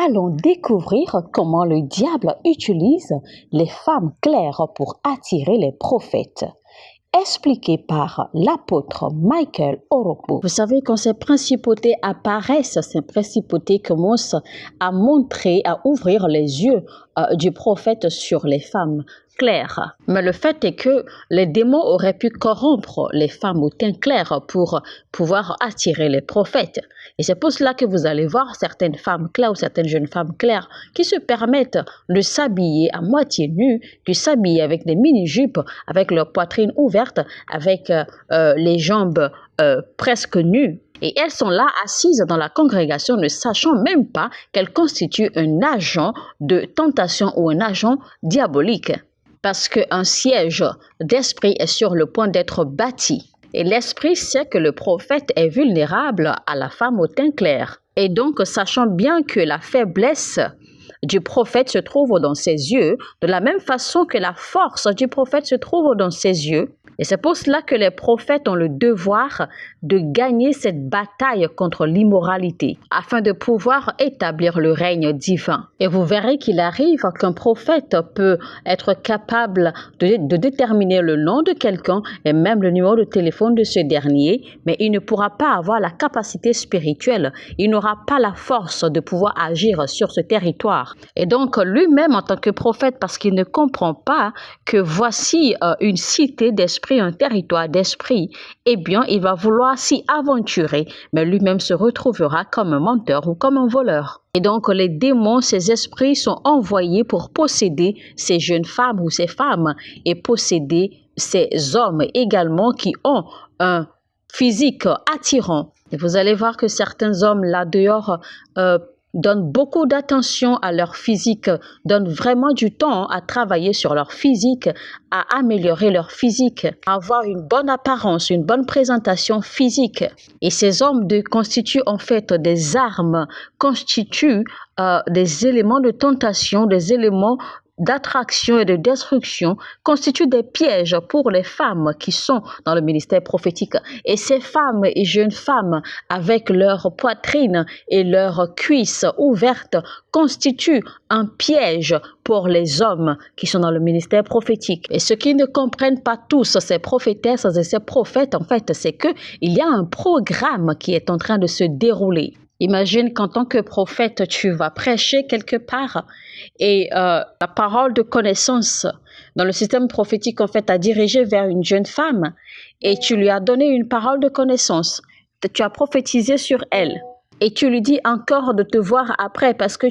allons découvrir comment le diable utilise les femmes claires pour attirer les prophètes. Expliqué par l'apôtre Michael Oropo. Vous savez, quand ces principautés apparaissent, ces principautés commencent à montrer, à ouvrir les yeux du prophète sur les femmes claires. Mais le fait est que les démons auraient pu corrompre les femmes au teint clair pour pouvoir attirer les prophètes. Et c'est pour cela que vous allez voir certaines femmes claires ou certaines jeunes femmes claires qui se permettent de s'habiller à moitié nues, de s'habiller avec des mini-jupes, avec leur poitrine ouverte, avec les jambes presque nues. Et elles sont là assises dans la congrégation ne sachant même pas qu'elles constituent un agent de tentation ou un agent diabolique. Parce qu'un siège d'esprit est sur le point d'être bâti. Et l'esprit sait que le prophète est vulnérable à la femme au teint clair. Et donc, sachant bien que la faiblesse du prophète se trouve dans ses yeux, de la même façon que la force du prophète se trouve dans ses yeux. Et c'est pour cela que les prophètes ont le devoir de gagner cette bataille contre l'immoralité afin de pouvoir établir le règne divin. Et vous verrez qu'il arrive qu'un prophète peut être capable de déterminer le nom de quelqu'un et même le numéro de téléphone de ce dernier, mais il ne pourra pas avoir la capacité spirituelle. Il n'aura pas la force de pouvoir agir sur ce territoire. Et donc lui-même en tant que prophète, parce qu'il ne comprend pas que voici une cité d'esprit, un territoire d'esprit, eh bien, il va vouloir s'y aventurer, mais lui-même se retrouvera comme un menteur ou comme un voleur. Et donc, les démons, ces esprits sont envoyés pour posséder ces jeunes femmes ou ces femmes et posséder ces hommes également qui ont un physique attirant. Et vous allez voir que certains hommes là dehors donnent beaucoup d'attention à leur physique, donnent vraiment du temps à travailler sur leur physique, à améliorer leur physique, à avoir une bonne apparence, une bonne présentation physique. Et ces hommes constituent en fait des armes, constituent des éléments de tentation, des éléments d'attraction et de destruction, constituent des pièges pour les femmes qui sont dans le ministère prophétique. Et ces femmes et jeunes femmes, avec leur poitrine et leurs cuisses ouvertes, constituent un piège pour les hommes qui sont dans le ministère prophétique. Et ceux qui ne comprennent pas tous ces prophétesses et ces prophètes, en fait, c'est qu'il y a un programme qui est en train de se dérouler. Imagine qu'en tant que prophète, tu vas prêcher quelque part et la parole de connaissance dans le système prophétique, en fait, a dirigé vers une jeune femme et tu lui as donné une parole de connaissance. Tu as prophétisé sur elle et tu lui dis encore de te voir après parce que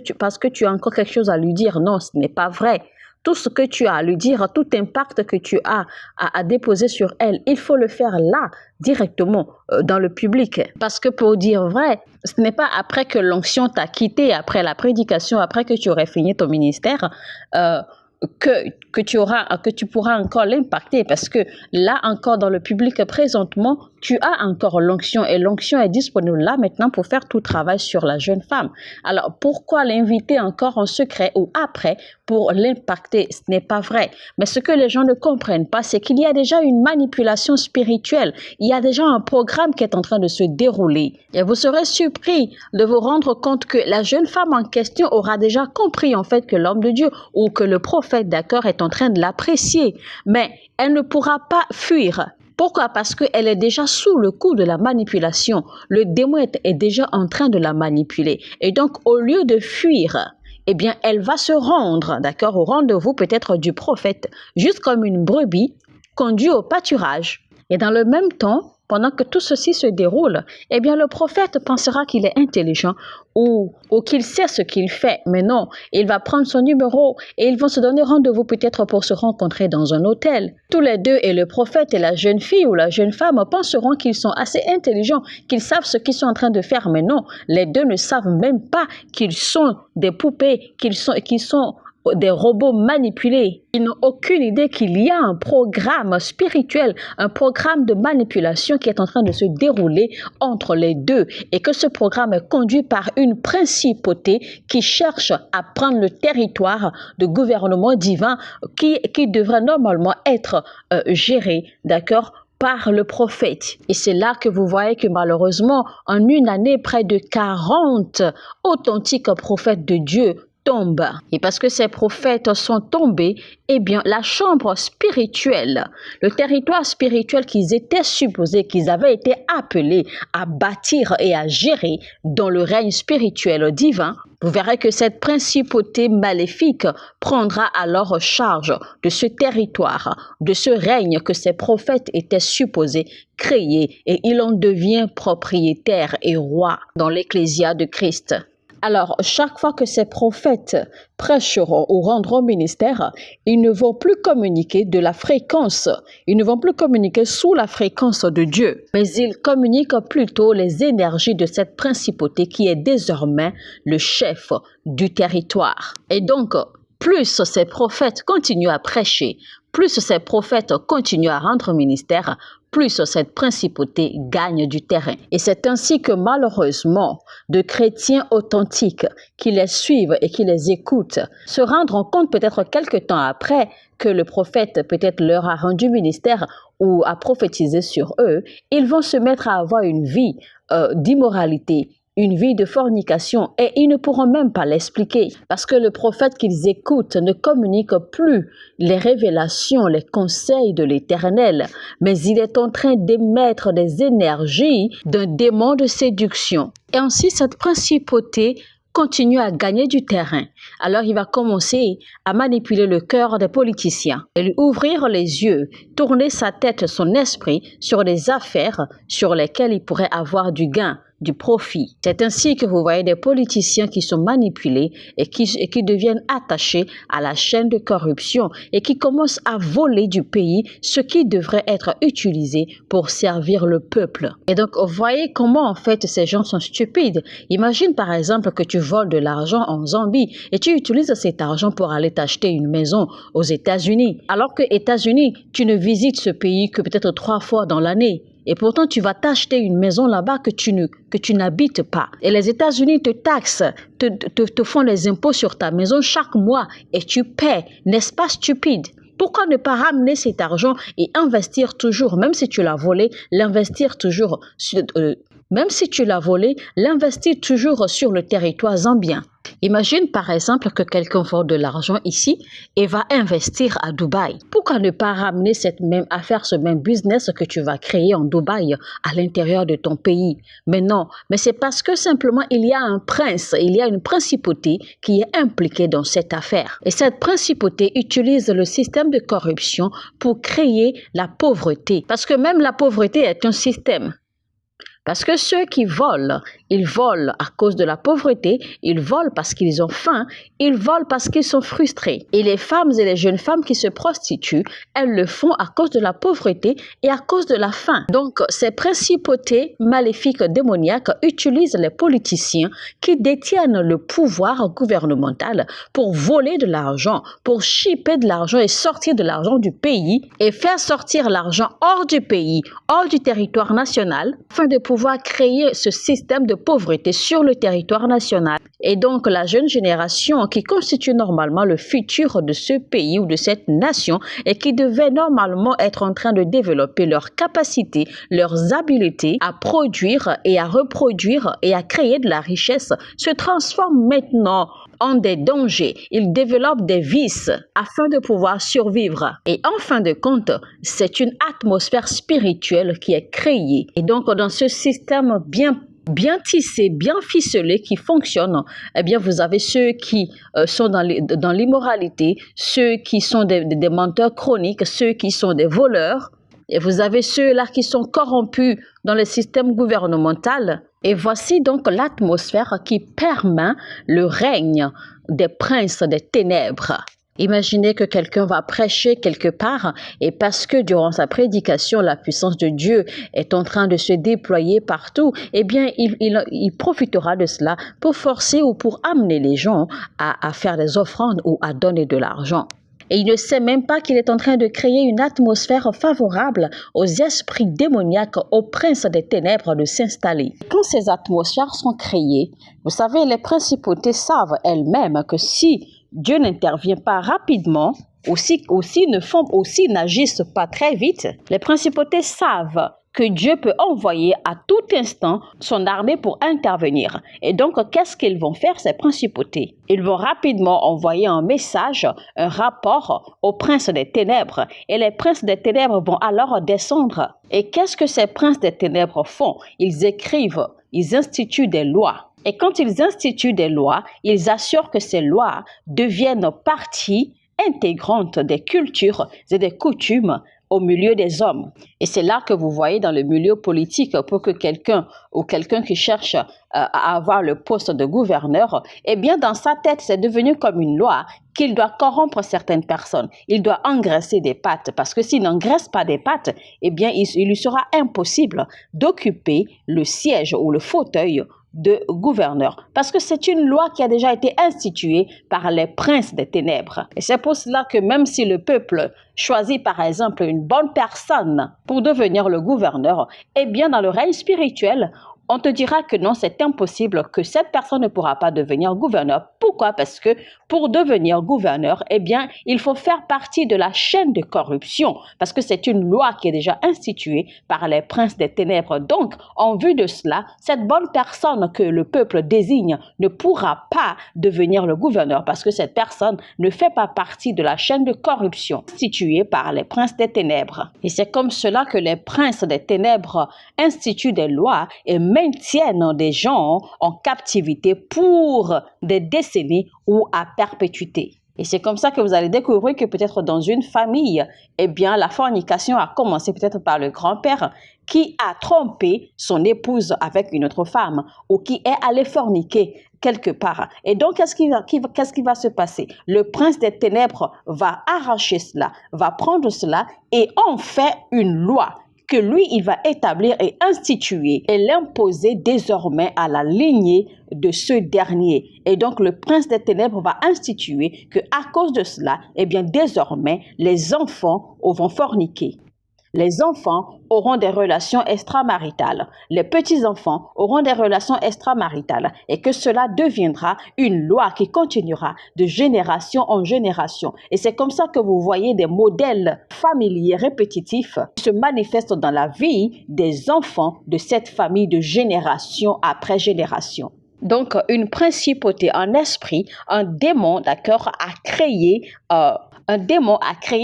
tu as encore quelque chose à lui dire. Non, ce n'est pas vrai. Tout ce que tu as à lui dire, tout impact que tu as à déposer sur elle, il faut le faire là, directement, dans le public. Parce que pour dire vrai, ce n'est pas après que l'onction t'a quitté, après la prédication, après que tu aurais fini ton ministère, que tu pourras encore l'impacter. Parce que là encore, dans le public présentement, tu as encore l'onction et l'onction est disponible là maintenant pour faire tout travail sur la jeune femme. Alors, pourquoi l'inviter encore en secret ou après pour l'impacter? Ce n'est pas vrai. Mais ce que les gens ne comprennent pas, c'est qu'il y a déjà une manipulation spirituelle. Il y a déjà un programme qui est en train de se dérouler. Et vous serez surpris de vous rendre compte que la jeune femme en question aura déjà compris en fait que l'homme de Dieu ou que le prophète, d'accord, est en train de l'apprécier. Mais elle ne pourra pas fuir. Pourquoi? Parce qu'elle est déjà sous le coup de la manipulation. Le démon est déjà en train de la manipuler. Et donc, au lieu de fuir, eh bien, elle va se rendre, d'accord, au rendez-vous peut-être du prophète, juste comme une brebis conduite au pâturage. Et dans le même temps, pendant que tout ceci se déroule, eh bien, le prophète pensera qu'il est intelligent ou qu'il sait ce qu'il fait. Mais non, il va prendre son numéro et ils vont se donner rendez-vous peut-être pour se rencontrer dans un hôtel. Tous les deux, et le prophète et la jeune fille ou la jeune femme penseront qu'ils sont assez intelligents, qu'ils savent ce qu'ils sont en train de faire. Mais non, les deux ne savent même pas qu'ils sont des poupées, qu'ils sont des robots manipulés. Ils n'ont aucune idée qu'il y a un programme spirituel, un programme de manipulation qui est en train de se dérouler entre les deux et que ce programme est conduit par une principauté qui cherche à prendre le territoire de gouvernement divin qui devrait normalement être géré, d'accord, par le prophète. Et c'est là que vous voyez que malheureusement, en une année, près de 40 authentiques prophètes de Dieu tombent. Et parce que ces prophètes sont tombés, eh bien, la chambre spirituelle, le territoire spirituel qu'ils étaient supposés, qu'ils avaient été appelés à bâtir et à gérer dans le règne spirituel divin, vous verrez que cette principauté maléfique prendra alors charge de ce territoire, de ce règne que ces prophètes étaient supposés créer, et il en devient propriétaire et roi dans l'ecclésia de Christ. Alors, chaque fois que ces prophètes prêcheront ou rendront ministère, ils ne vont plus communiquer de la fréquence, ils ne vont plus communiquer sous la fréquence de Dieu, mais ils communiquent plutôt les énergies de cette principauté qui est désormais le chef du territoire. Et donc, plus ces prophètes continuent à prêcher, plus ces prophètes continuent à rendre ministère, plus cette principauté gagne du terrain. Et c'est ainsi que malheureusement, de chrétiens authentiques qui les suivent et qui les écoutent se rendront compte peut-être quelque temps après que le prophète peut-être leur a rendu ministère ou a prophétisé sur eux, ils vont se mettre à avoir une vie d'immoralité, une vie de fornication, et ils ne pourront même pas l'expliquer parce que le prophète qu'ils écoutent ne communique plus les révélations, les conseils de l'Éternel, mais il est en train d'émettre des énergies d'un démon de séduction. Et ainsi, cette principauté continue à gagner du terrain. Alors il va commencer à manipuler le cœur des politiciens, et lui ouvrir les yeux, tourner sa tête, son esprit sur des affaires sur lesquelles il pourrait avoir du gain, du profit. C'est ainsi que vous voyez des politiciens qui sont manipulés et qui deviennent attachés à la chaîne de corruption et qui commencent à voler du pays ce qui devrait être utilisé pour servir le peuple. Et donc, vous voyez comment en fait ces gens sont stupides. Imagine par exemple que tu voles de l'argent en Zambie et tu utilises cet argent pour aller t'acheter une maison aux États-Unis. Alors que États-Unis, tu ne visites ce pays que peut-être 3 fois dans l'année. Et pourtant, tu vas t'acheter une maison là-bas que tu n'habites pas. Et les États-Unis te taxent, te font les impôts sur ta maison chaque mois et tu paies. N'est-ce pas stupide? Pourquoi ne pas ramener cet argent et investir toujours, même si tu l'as volé, l'investir toujours sur le territoire zambien? Imagine par exemple que quelqu'un vole de l'argent ici et va investir à Dubaï. Pourquoi ne pas ramener cette même affaire, ce même business que tu vas créer en Dubaï à l'intérieur de ton pays? Mais non, mais c'est parce que simplement il y a un prince, il y a une principauté qui est impliquée dans cette affaire. Et cette principauté utilise le système de corruption pour créer la pauvreté. Parce que même la pauvreté est un système. Parce que ceux qui volent, ils volent à cause de la pauvreté, ils volent parce qu'ils ont faim, ils volent parce qu'ils sont frustrés. Et les femmes et les jeunes femmes qui se prostituent, elles le font à cause de la pauvreté et à cause de la faim. Donc, ces principautés maléfiques démoniaques utilisent les politiciens qui détiennent le pouvoir gouvernemental pour voler de l'argent, pour chipper de l'argent et sortir de l'argent du pays et faire sortir l'argent hors du pays, hors du territoire national, afin de pouvoir créer ce système de pauvreté sur le territoire national. Et donc, la jeune génération qui constitue normalement le futur de ce pays ou de cette nation et qui devait normalement être en train de développer leurs capacités, leurs habiletés à produire et à reproduire et à créer de la richesse, se transforme maintenant en des dangers. Ils développent des vices afin de pouvoir survivre. Et en fin de compte, c'est une atmosphère spirituelle qui est créée. Et donc, dans ce système bien tissé, bien ficelé, qui fonctionne, eh bien, vous avez ceux qui sont dans l'immoralité, ceux qui sont des menteurs chroniques, ceux qui sont des voleurs, et vous avez ceux-là qui sont corrompus dans le système gouvernemental. Et voici donc l'atmosphère qui permet le règne des princes des ténèbres. Imaginez que quelqu'un va prêcher quelque part et parce que durant sa prédication, la puissance de Dieu est en train de se déployer partout, eh bien, il profitera de cela pour forcer ou pour amener les gens à faire des offrandes ou à donner de l'argent. Et il ne sait même pas qu'il est en train de créer une atmosphère favorable aux esprits démoniaques, aux princes des ténèbres de s'installer. Quand ces atmosphères sont créées, vous savez, les principautés savent elles-mêmes que si Dieu n'intervient pas rapidement, n'agissent pas très vite, les principautés savent que Dieu peut envoyer à tout instant son armée pour intervenir. Et donc, qu'est-ce qu'ils vont faire, ces principautés? Ils vont rapidement envoyer un message, un rapport aux princes des ténèbres. Et les princes des ténèbres vont alors descendre. Et qu'est-ce que ces princes des ténèbres font? Ils écrivent, ils instituent des lois. Et quand ils instituent des lois, ils assurent que ces lois deviennent partie intégrante des cultures et des coutumes au milieu des hommes. Et c'est là que vous voyez dans le milieu politique, pour que quelqu'un qui cherche à avoir le poste de gouverneur, eh bien dans sa tête, c'est devenu comme une loi qu'il doit corrompre certaines personnes. Il doit engraisser des pattes, parce que s'il n'engraisse pas des pattes, eh bien il lui sera impossible d'occuper le siège ou le fauteuil de gouverneur, parce que c'est une loi qui a déjà été instituée par les princes des ténèbres. Et c'est pour cela que même si le peuple choisit par exemple une bonne personne pour devenir le gouverneur, eh bien dans le règne spirituel, on te dira que non, c'est impossible, que cette personne ne pourra pas devenir gouverneur. Pourquoi? Parce que pour devenir gouverneur, eh bien, il faut faire partie de la chaîne de corruption, parce que c'est une loi qui est déjà instituée par les princes des ténèbres. Donc, en vue de cela, cette bonne personne que le peuple désigne ne pourra pas devenir le gouverneur, parce que cette personne ne fait pas partie de la chaîne de corruption instituée par les princes des ténèbres. Et c'est comme cela que les princes des ténèbres instituent des lois et maintiennent des gens en captivité pour des décennies ou à perpétuité. Et c'est comme ça que vous allez découvrir que peut-être dans une famille, eh bien, la fornication a commencé peut-être par le grand-père qui a trompé son épouse avec une autre femme ou qui est allé forniquer quelque part. Et donc, qu'est-ce qui va se passer? Le prince des ténèbres va arracher cela, va prendre cela et en fait une loi que lui, il va établir et instituer et l'imposer désormais à la lignée de ce dernier. Et donc, le prince des ténèbres va instituer que à cause de cela, eh bien, désormais, les enfants vont forniquer. Les enfants auront des relations extramaritales. Les petits-enfants auront des relations extramaritales et que cela deviendra une loi qui continuera de génération en génération. Et c'est comme ça que vous voyez des modèles familiers répétitifs qui se manifestent dans la vie des enfants de cette famille de génération après génération. Donc, une principauté en esprit, un démon, d'accord, a créé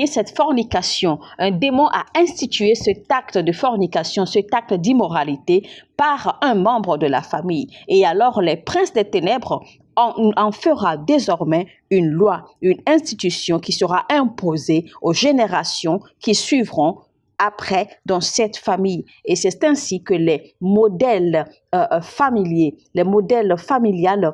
cette fornication, un démon a institué cet acte de fornication, cet acte d'immoralité par un membre de la famille. Et alors, les princes des ténèbres en fera désormais une loi, une institution qui sera imposée aux générations qui suivront après dans cette famille. Et c'est ainsi que les modèles familiers, les modèles familiales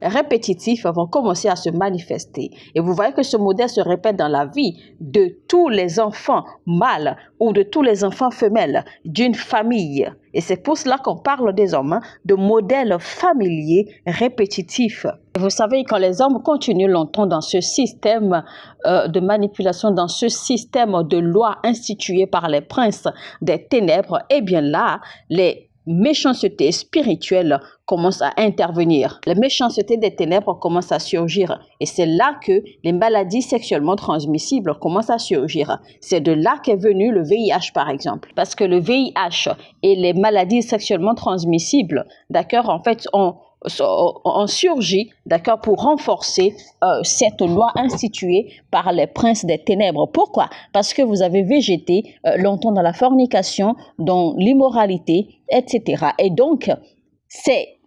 répétitifs vont commencer à se manifester. Et vous voyez que ce modèle se répète dans la vie de tous les enfants mâles ou de tous les enfants femelles d'une famille. Et c'est pour cela qu'on parle désormais de modèles familiers répétitifs. Et vous savez, quand les hommes continuent longtemps dans ce système de manipulation, dans ce système de loi institué par les princes des ténèbres, eh bien là, les méchanceté spirituelle commence à intervenir. La méchanceté des ténèbres commence à surgir. Et c'est là que les maladies sexuellement transmissibles commencent à surgir. C'est de là qu'est venu le VIH, par exemple. Parce que le VIH et les maladies sexuellement transmissibles, d'accord, en fait, ont surgi, d'accord, pour renforcer cette loi instituée par les princes des ténèbres. Pourquoi? Parce que vous avez végété longtemps dans la fornication, dans l'immoralité, etc. Et donc, ces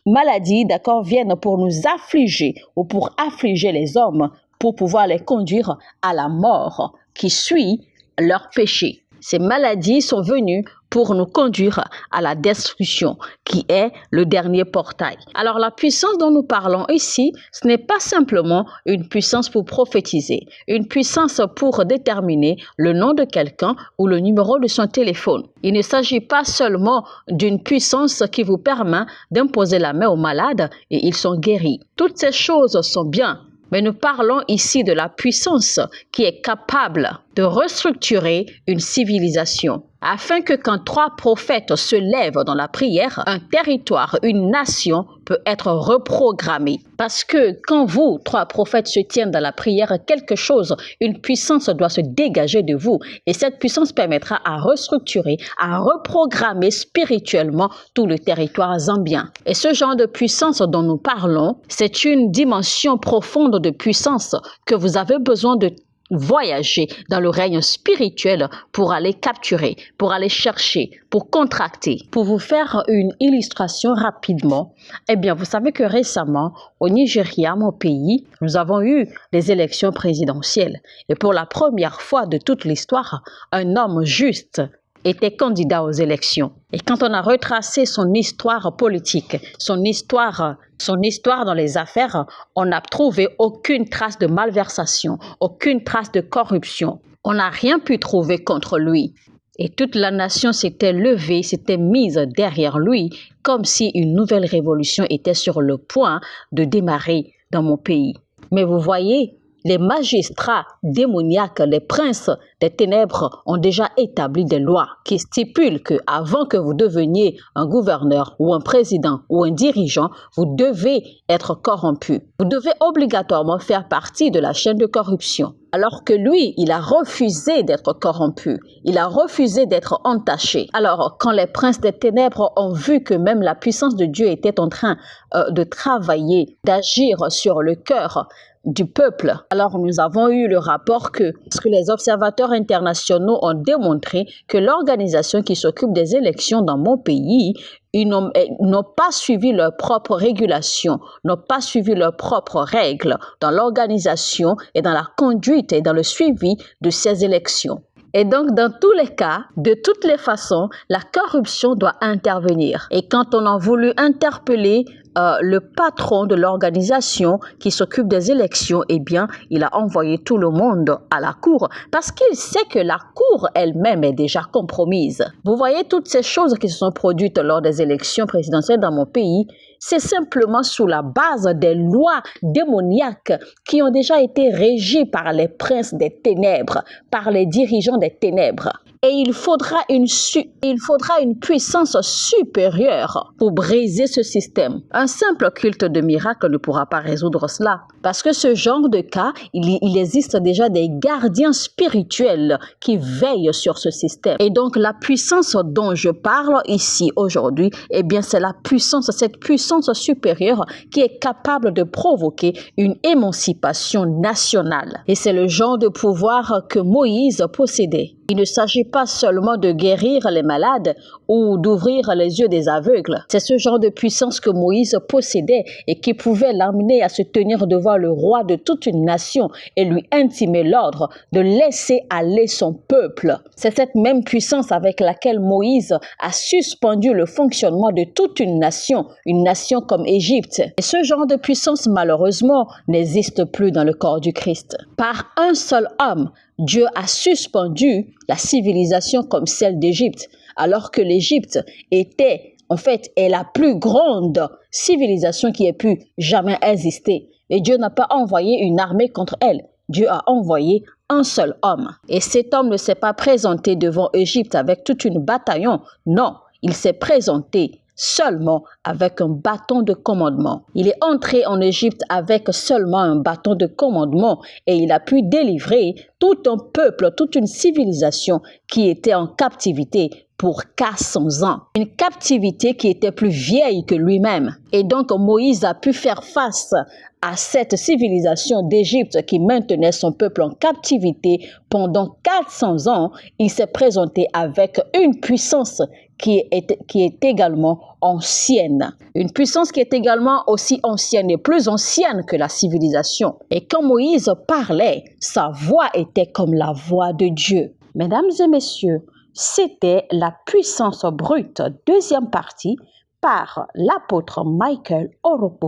maladies, d'accord, viennent pour nous affliger ou pour affliger les hommes, pour pouvoir les conduire à la mort qui suit leur péché. Ces maladies sont venues pour nous conduire à la destruction, qui est le dernier portail. Alors la puissance dont nous parlons ici, ce n'est pas simplement une puissance pour prophétiser, une puissance pour déterminer le nom de quelqu'un ou le numéro de son téléphone. Il ne s'agit pas seulement d'une puissance qui vous permet d'imposer la main aux malades et ils sont guéris. Toutes ces choses sont bien. Mais nous parlons ici de la puissance qui est capable de restructurer une civilisation, afin que quand 3 prophètes se lèvent dans la prière, un territoire, une nation peut être reprogrammé. Parce que quand vous, 3 prophètes, se tiennent dans la prière, quelque chose, une puissance doit se dégager de vous. Et cette puissance permettra à restructurer, à reprogrammer spirituellement tout le territoire zambien. Et ce genre de puissance dont nous parlons, c'est une dimension profonde de puissance que vous avez besoin de voyager dans le règne spirituel pour aller capturer, pour aller chercher, pour contracter. Pour vous faire une illustration rapidement, eh bien, vous savez que récemment, au Nigeria, mon pays, nous avons eu des élections présidentielles. Et pour la première fois de toute l'histoire, un homme juste était candidat aux élections. Et quand on a retracé son histoire politique, son histoire dans les affaires, on n'a trouvé aucune trace de malversation, aucune trace de corruption. On n'a rien pu trouver contre lui. Et toute la nation s'était levée, s'était mise derrière lui, comme si une nouvelle révolution était sur le point de démarrer dans mon pays. Mais vous voyez, les magistrats démoniaques, les princes des ténèbres ont déjà établi des lois qui stipulent que avant que vous deveniez un gouverneur ou un président ou un dirigeant, vous devez être corrompu. Vous devez obligatoirement faire partie de la chaîne de corruption. Alors que lui, il a refusé d'être corrompu. Il a refusé d'être entaché. Alors, quand les princes des ténèbres ont vu que même la puissance de Dieu était en train de travailler, d'agir sur le cœur du peuple, alors nous avons eu le rapport parce que les observateurs internationaux ont démontré que l'organisation qui s'occupe des élections dans mon pays, ils n'ont pas suivi leurs propres régulations, n'ont pas suivi leurs propres règles dans l'organisation et dans la conduite et dans le suivi de ces élections. Et donc, dans tous les cas, de toutes les façons, la corruption doit intervenir. Et quand on a voulu interpeller le patron de l'organisation qui s'occupe des élections, eh bien, il a envoyé tout le monde à la cour parce qu'il sait que la cour elle-même est déjà compromise. Vous voyez toutes ces choses qui se sont produites lors des élections présidentielles dans mon pays, c'est simplement sous la base des lois démoniaques qui ont déjà été régies par les princes des ténèbres, par les dirigeants des ténèbres. Et il faudra une puissance supérieure pour briser ce système. Un simple culte de miracle ne pourra pas résoudre cela. Parce que ce genre de cas, il existe déjà des gardiens spirituels qui veillent sur ce système. Et donc la puissance dont je parle ici aujourd'hui, eh bien c'est cette puissance supérieure qui est capable de provoquer une émancipation nationale. Et c'est le genre de pouvoir que Moïse possédait. Il ne s'agit pas seulement de guérir les malades ou d'ouvrir les yeux des aveugles. C'est ce genre de puissance que Moïse possédait et qui pouvait l'amener à se tenir devant le roi de toute une nation et lui intimer l'ordre de laisser aller son peuple. C'est cette même puissance avec laquelle Moïse a suspendu le fonctionnement de toute une nation comme Égypte. Et ce genre de puissance, malheureusement, n'existe plus dans le corps du Christ. Par un seul homme, Dieu a suspendu la civilisation comme celle d'Égypte, alors que l'Égypte est la plus grande civilisation qui ait pu jamais exister. Et Dieu n'a pas envoyé une armée contre elle. Dieu a envoyé un seul homme. Et cet homme ne s'est pas présenté devant Égypte avec toute une bataillon. Non, il s'est présenté seulement avec un bâton de commandement. Il est entré en Égypte avec seulement un bâton de commandement et il a pu délivrer tout un peuple, toute une civilisation qui était en captivité pour 400 ans. Une captivité qui était plus vieille que lui-même. Et donc Moïse a pu faire face à cette civilisation d'Égypte qui maintenait son peuple en captivité pendant 400 ans. Il s'est présenté avec une puissance qui est également ancienne. Une puissance qui est également aussi ancienne et plus ancienne que la civilisation. Et quand Moïse parlait, sa voix était comme la voix de Dieu. Mesdames et messieurs, c'était La puissance brute, deuxième partie, par l'apôtre Michael Oropo.